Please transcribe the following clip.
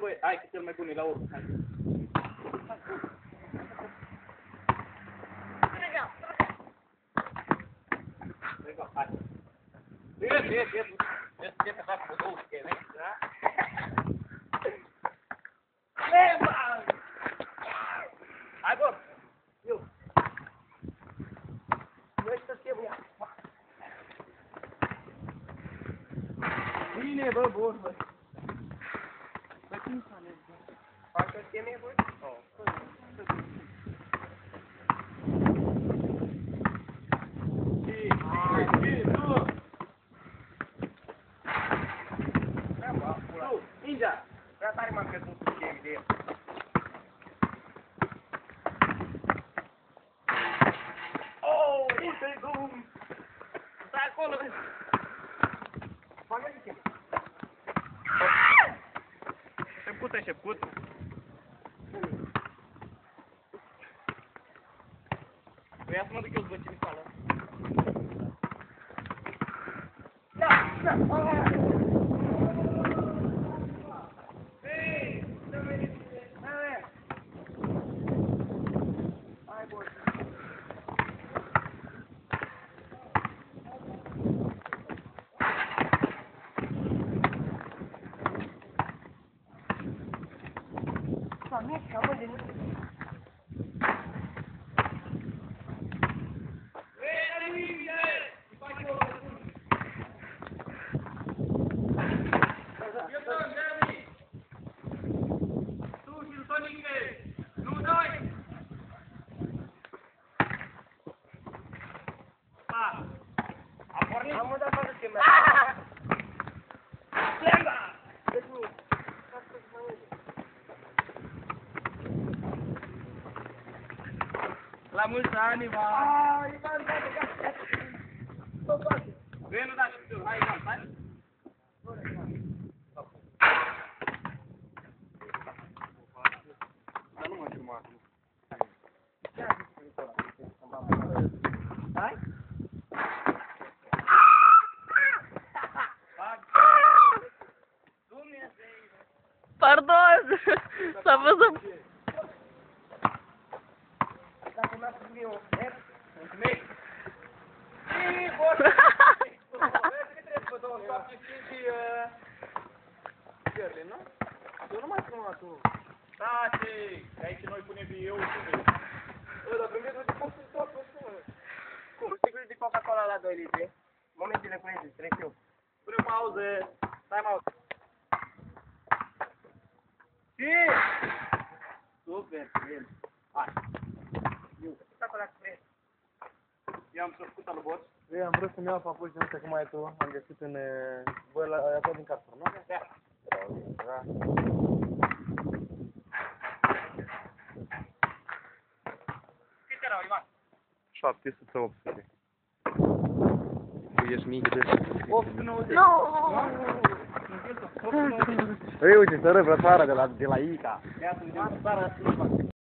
bă, hai că cel mai bun e la urmă. Hai. Hai. Ia să fac cu două scheme, da? Hai, bă! Eu! Noi să schemă ea! Bine, bă, bun, bă! Bă, cum să aleg, bă? Faci o scheme, bă? Ninja! Prea tare m-am crezut cu scheme de el. Oh, uite-i cum! Stai acolo, vezi! Facă de scheme! Șepcută, șepcută! Păi ia să mă duc eu să văd ce-mi fală. Da, da! La mulți ani, Ivan! Ivan, gata! Venu, da, și tu, hai, Ivan, hai! Dar nu mă filma. Hai? Pardon! S-a văzut! Dacă mi-a spus mie o mulțumesc! Iii, bă! Vezi că trebuie să două șapte și cărle, nu? Eu nu mai filma tu. Da, ce? Aici noi punem eu și vezi. Bă, dar când vezi, cum să tot, cum? Sticlul de Coca-Cola la 2 litri. Momentele cu ele, trec eu. Pune o pauză. Time out. Și! Super, bine. Hai. Eu am făcut alubot. Eu am vrut să-mi iau papuci din ăsta cum ai tu, am găsit în... Bă, acolo din Carrefour, nu? Da. Da. Câte erau, Ivan? 700-800. Tu ești mic de... 890. Nu! Ei, uite, să rău, brățara de la Ica. Ia să vedem,